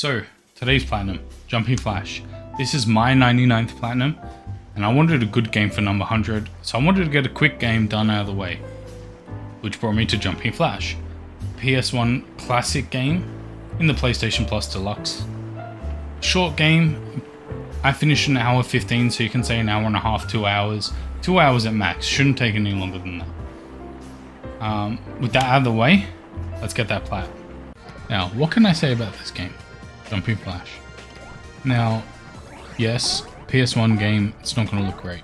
So, today's Platinum, Jumping Flash. This is my 99th Platinum, and I wanted a good game for number 100, so I wanted to get a quick game done out of the way, which brought me to Jumping Flash, PS1 classic game in the PlayStation Plus Deluxe. Short game, I finished an hour 15, so you can say an hour and a half, 2 hours. 2 hours at max, shouldn't take any longer than that. With that out of the way, let's get that plat. Now, what can I say about this game? Jumping Flash. Now, yes, PS1 game, it's not going to look great.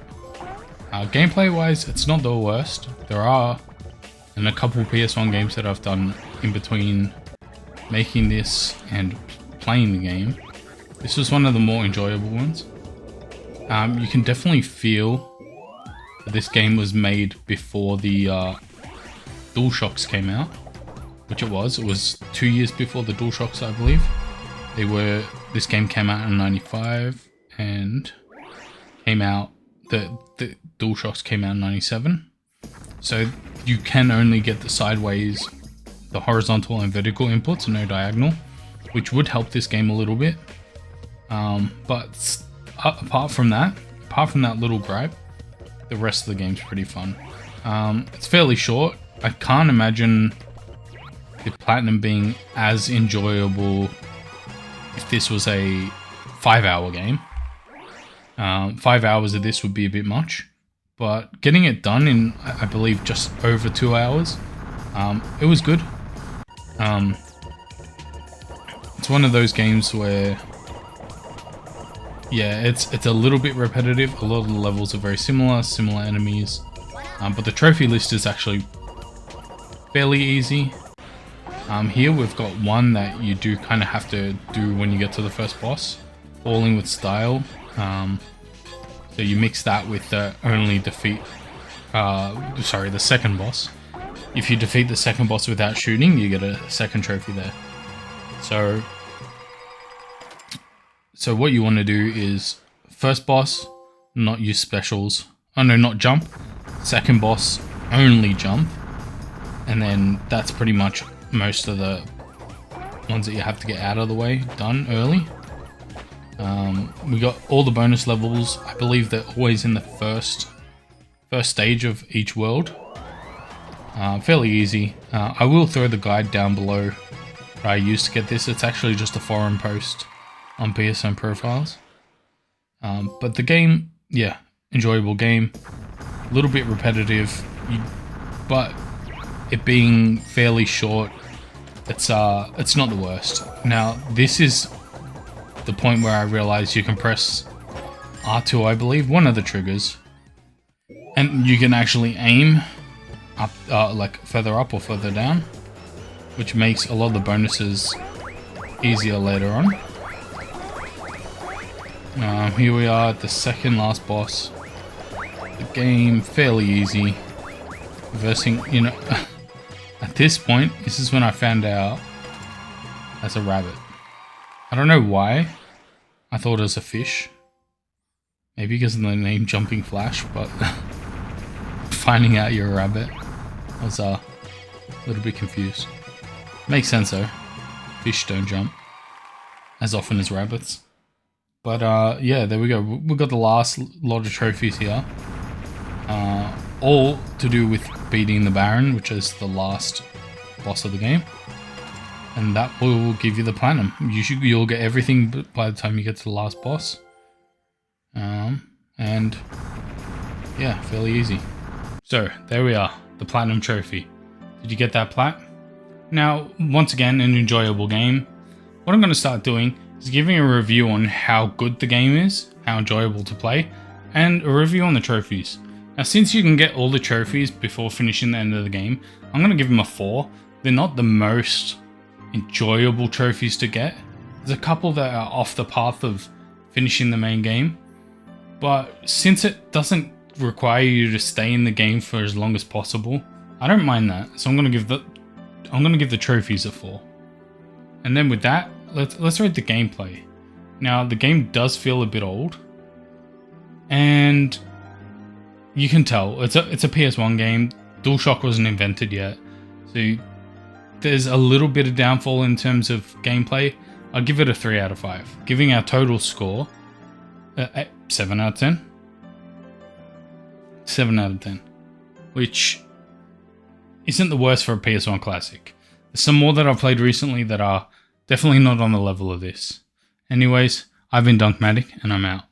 Gameplay wise, it's not the worst. There are a couple PS1 games that I've done in between making this and playing the game. This was one of the more enjoyable ones. You can definitely feel that this game was made before the DualShocks came out, which it was. It was 2 years before the DualShocks, I believe. This game came out in 95 and the DualShocks came out in 97. So you can only get the sideways, the horizontal and vertical inputs, no diagonal, which would help this game a little bit. But apart from that little gripe, the rest of the game's pretty fun. It's fairly short. I can't imagine the Platinum being as enjoyable if this was a 5-hour game. 5 hours of this would be a bit much, but getting it done in, I believe, just over 2 hours, it was good. It's one of those games where, yeah, it's a little bit repetitive. A lot of the levels are very similar enemies, but the trophy list is actually fairly easy. Here we've got one that you do kind of have to do when you get to the first boss, Falling with Style. So you mix that with the the second boss. If you defeat the second boss without shooting, you get a second trophy there. So what you want to do is, first boss, not use specials. Oh no, not jump. Second boss, only jump. And then that's pretty much most of the ones that you have to get out of the way done early. We got all the bonus levels. I believe they're always in the first stage of each world. Fairly easy. I will throw the guide down below that I used to get this. It's actually just a forum post on PSN profiles. But the game, yeah, enjoyable game. A little bit repetitive, but it being fairly short, it's not the worst. Now, this is the point where I realized you can press R2, I believe, one of the triggers, and you can actually aim up, like further up or further down, which makes a lot of the bonuses easier later on. Here we are at the second last boss. The game, fairly easy. Reversing, you know, at this point, this is when I found out that's a rabbit. I don't know why I thought it was a fish. Maybe because of the name Jumping Flash, but finding out you're a rabbit, I was a little bit confused. Makes sense though. Fish don't jump as often as rabbits. But yeah, there we go. We've got the last lot of trophies here. All to do with beating the Baron, which is the last boss of the game. And that will give you the Platinum. You'll get everything by the time you get to the last boss. And yeah, fairly easy. So there we are, the Platinum trophy. Did you get that plat? Now, once again, an enjoyable game. What I'm going to start doing is giving a review on how good the game is, how enjoyable to play, and a review on the trophies. Now, since you can get all the trophies before finishing the end of the game, I'm going to give them a 4. They're not the most enjoyable trophies to get. There's a couple that are off the path of finishing the main game, but since it doesn't require you to stay in the game for as long as possible, I don't mind that. So I'm going to give the trophies a 4. And then with that, let's rate the gameplay. Now, the game does feel a bit old, and you can tell it's a PS1 game. DualShock wasn't invented yet, so there's a little bit of downfall in terms of gameplay. I'll give it a 3 out of 5, giving our total score 7 out of 10. 7 out of 10, which isn't the worst for a PS1 classic. There's some more that I've played recently that are definitely not on the level of this. Anyways, I've been Dunkmatic, and I'm out.